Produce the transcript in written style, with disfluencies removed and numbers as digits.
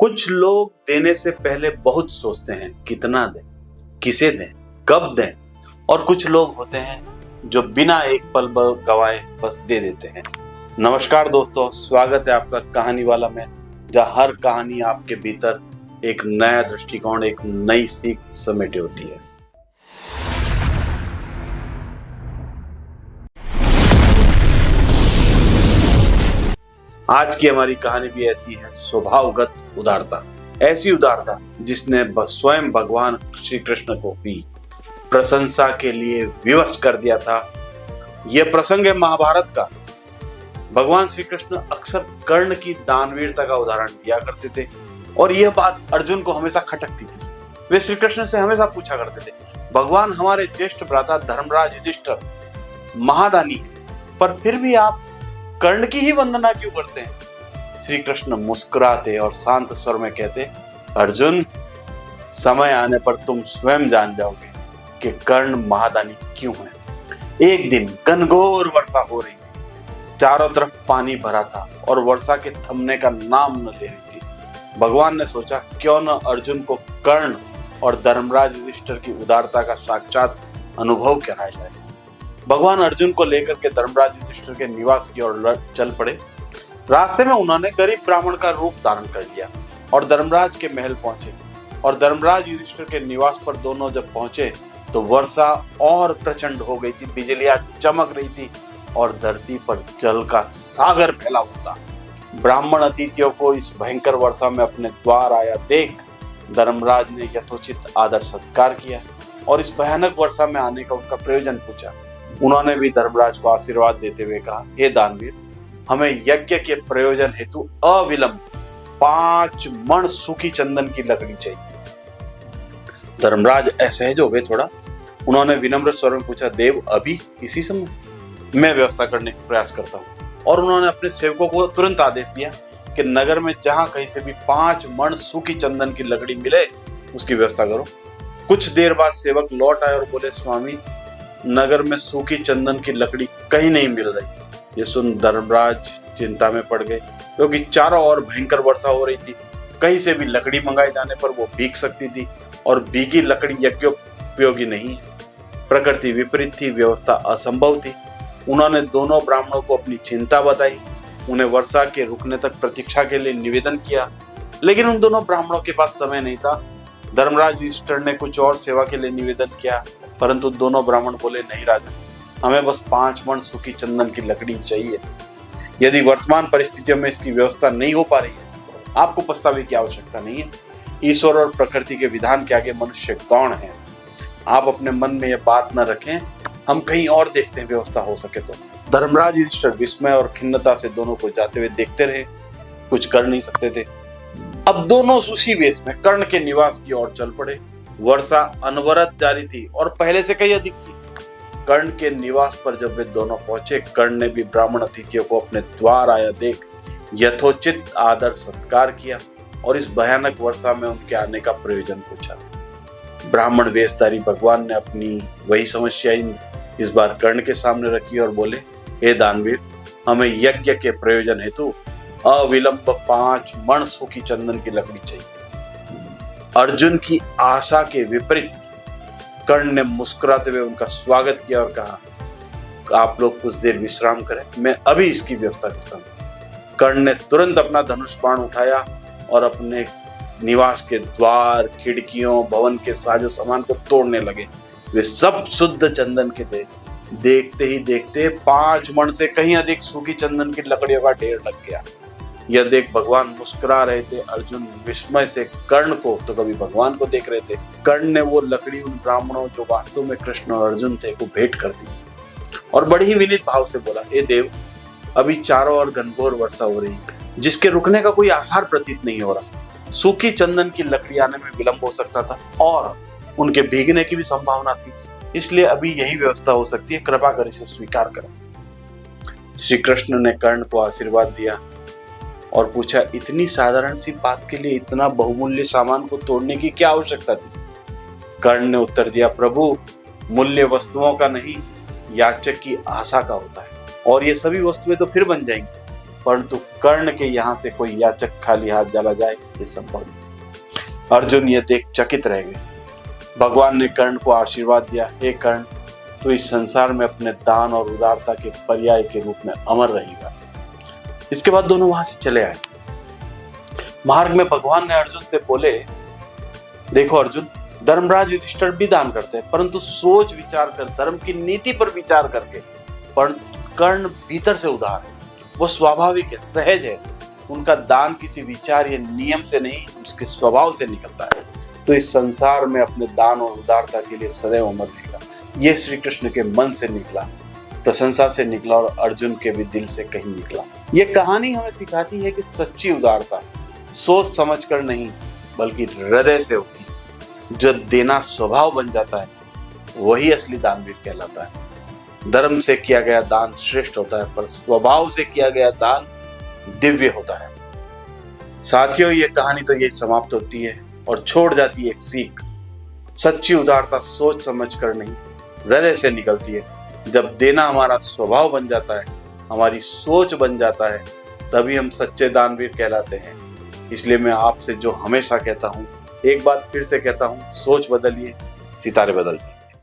कुछ लोग देने से पहले बहुत सोचते हैं कितना दें, किसे दें, कब दें, और कुछ लोग होते हैं जो बिना एक पल गवाए बस दे देते हैं। नमस्कार दोस्तों, स्वागत है आपका कहानी वाला में, जहाँ हर कहानी आपके भीतर एक नया दृष्टिकोण, एक नई सीख समेटे होती है। आज की हमारी कहानी भी ऐसी है, स्वभावगत उदारता। ऐसी उदारता जिसने स्वयं भगवान श्री कृष्ण को भी प्रशंसा के लिए विवश कर दिया था। यह प्रसंग है महाभारत का। भगवान श्री कृष्ण अक्सर कर्ण की दानवीरता का उदाहरण दिया करते थे और यह बात अर्जुन को हमेशा खटकती थी। वे श्री कृष्ण से हमेशा पूछा करते थे, भगवान हमारे ज्येष्ठ भ्राता धर्मराज युधिष्ठिर महादानी है, पर फिर भी आप कर्ण की ही वंदना क्यों करते हैं? श्री कृष्ण मुस्कुराते और शांत स्वर में कहते, अर्जुन, समय आने पर तुम स्वयं जान जाओगे कि कर्ण महादानी क्यों है। एक दिन घनघोर वर्षा हो रही थी, चारों तरफ पानी भरा था और वर्षा के थमने का नाम न ले रही थी। भगवान ने सोचा, क्यों न अर्जुन को कर्ण और धर्मराज युधिष्ठिर की उदारता का साक्षात अनुभव कराया जाए। भगवान अर्जुन को लेकर के धर्मराज युधिष्ठिर के निवास की ओर चल पड़े। रास्ते में उन्होंने गरीब ब्राह्मण का रूप धारण कर लिया और धर्मराज के महल पहुंचे। और धर्मराज युधिष्ठिर के निवास पर दोनों जब पहुंचे तो वर्षा और प्रचंड हो गई थी, बिजलियां चमक रही थी और धरती पर जल का सागर फैला हुआ था। ब्राह्मण अतिथियों को इस भयंकर वर्षा में अपने द्वार आया देख धर्मराज ने यथोचित आदर सत्कार किया और इस भयानक वर्षा में आने का उनका प्रयोजन पूछा। उन्होंने भी धर्मराज को आशीर्वाद देते हुए कहा, हे दानवीर, हमें यज्ञ के प्रयोजन हेतु अविलंब 5 मण सूखी चंदन की लकड़ी चाहिए। धर्मराज असहज हो गए थोड़ा। उन्होंने विनम्र स्वर में पूछा, देव, अभी इसी समय? मैं व्यवस्था करने का प्रयास करता हूँ। और उन्होंने अपने सेवकों को तुरंत आदेश दिया कि नगर में जहां कहीं से भी 5 मण सूखी चंदन की लकड़ी मिले उसकी व्यवस्था करो। कुछ देर बाद सेवक लौट आए और बोले, स्वामी, नगर में सूखी चंदन की लकड़ी कहीं नहीं मिल रही। ये सुन धर्मराज चिंता में पड़ गए, क्योंकि चारों ओर भयंकर वर्षा हो रही थी। कहीं से भी लकड़ी मंगाए जाने पर वो भीग सकती थी और भीगी लकड़ी यज्ञोपयोगी नहीं है। प्रकृति विपरीत थी, व्यवस्था असंभव थी। उन्होंने दोनों ब्राह्मणों को अपनी चिंता बताई, उन्हें वर्षा के रुकने तक प्रतीक्षा के लिए निवेदन किया, लेकिन उन दोनों ब्राह्मणों के पास समय नहीं था। धर्मराज युधिष्ठिर ने कुछ और सेवा के लिए निवेदन किया, परंतु दोनों ब्राह्मण बोले, नहीं राजन, हमें बस 5 मण सूखी चंदन की लकड़ी चाहिए। यदि वर्तमान परिस्थितियों में इसकी व्यवस्था नहीं हो पा रही है, आपको पछतावे की आवश्यकता नहीं है। ईश्वर और प्रकृति के विधान के आगे मनुष्य कौन है? आप अपने मन में यह बात न रखें, हम कहीं और देखते हैं, व्यवस्था हो सके तो। धर्मराज युधिष्ठिर विस्मय और खिन्नता से दोनों को जाते हुए देखते रहे, कुछ कर नहीं सकते थे। अब दोनों उसी वेश में कर्ण के निवास की ओर चल पड़े। वर्षा अनवरत जारी थी और पहले से कहीं अधिक थी। कर्ण के निवास पर जब वे दोनों पहुंचे, कर्ण ने भी ब्राह्मण अतिथियों को अपने द्वार आया देख यथोचित आदर सत्कार किया और इस भयानक वर्षा में उनके आने का प्रयोजन पूछा। ब्राह्मण वेशधारी भगवान ने अपनी वही समस्या इस बार कर्ण के सामने रखी और बोले, हे दानवीर, हमें यज्ञ के प्रयोजन हेतु अविलंब 5 मण सूखी चंदन की लकड़ी चाहिए। अर्जुन की आशा के विपरीत कर्ण ने मुस्कुराते हुए उनका स्वागत किया और कहा, आप लोग कुछ देर विश्राम करें, मैं अभी इसकी व्यवस्था करता हूँ। कर्ण ने तुरंत अपना धनुष बाण उठाया और अपने निवास के द्वार, खिड़कियों, भवन के साजो सामान को तोड़ने लगे। वे सब शुद्ध चंदन के थे। देखते ही देखते 5 मण से कहीं अधिक सूखी चंदन की लकड़ियों का ढेर लग गया। यह देख भगवान मुस्कुरा रहे थे। अर्जुन विस्मय से कर्ण को तो कभी भगवान को देख रहे थे। कर्ण ने वो लकड़ी उन ब्राह्मणों, जो वास्तव में कृष्ण और अर्जुन थे, को भेंट कर दी और बड़ी ही विनीत भाव से बोला, हे देव, अभी चारों ओर घनघोर वर्षा हो रही है, जिसके रुकने का कोई आसार प्रतीत नहीं हो रहा। सूखी चंदन की लकड़ी आने में विलंब हो सकता था और उनके भीगने की भी संभावना थी, इसलिए अभी यही व्यवस्था हो सकती है, कृपा कर इसे स्वीकार करें। श्री कृष्ण ने कर्ण को आशीर्वाद दिया और पूछा, इतनी साधारण सी बात के लिए इतना बहुमूल्य सामान को तोड़ने की क्या आवश्यकता थी? कर्ण ने उत्तर दिया, प्रभु, मूल्य वस्तुओं का नहीं, याचक की आशा का होता है, और ये सभी वस्तुएं तो फिर बन जाएंगी। परंतु कर्ण के यहाँ से कोई याचक खाली हाथ चला जाए ये संभव नहीं। अर्जुन ये देख चकित रह गए। भगवान ने कर्ण को आशीर्वाद दिया, हे कर्ण, तो इस संसार में अपने दान और उदारता के पर्याय के रूप में अमर रहेगा। इसके बाद दोनों वहां से चले आए। मार्ग में भगवान ने अर्जुन से बोले, देखो अर्जुन, धर्मराज युधिष्ठिर भी दान करते हैं, परंतु सोच विचार कर, धर्म की नीति पर विचार करके। परंतु कर्ण भीतर से उदार है, वो स्वाभाविक है, सहज है। उनका दान किसी विचार या नियम से नहीं, उसके स्वभाव से निकलता है। तो इस संसार में अपने दान और उदारता के लिए सदैव अमर रहेगा। यह श्री कृष्ण के मन से निकला, प्रशंसा से निकला और अर्जुन के भी दिल से कहीं निकला। यह कहानी हमें सिखाती है कि सच्ची उदारता सोच समझ कर नहीं बल्कि हृदय से होती है। जो देना स्वभाव बन जाता है वही असली दानवीर कहलाता है। धर्म से किया गया दान श्रेष्ठ होता है, पर स्वभाव से किया गया दान दिव्य होता है। साथियों, ये कहानी तो यही समाप्त होती है और छोड़ जाती है एक सीख। सच्ची उदारता सोच समझ कर नहीं, हृदय से निकलती है। जब देना हमारा स्वभाव बन जाता है, हमारी सोच बन जाता है, तभी हम सच्चे दानवीर कहलाते हैं। इसलिए मैं आपसे जो हमेशा कहता हूँ, एक बात फिर से कहता हूँ, सोच बदलिए, सितारे बदलिए।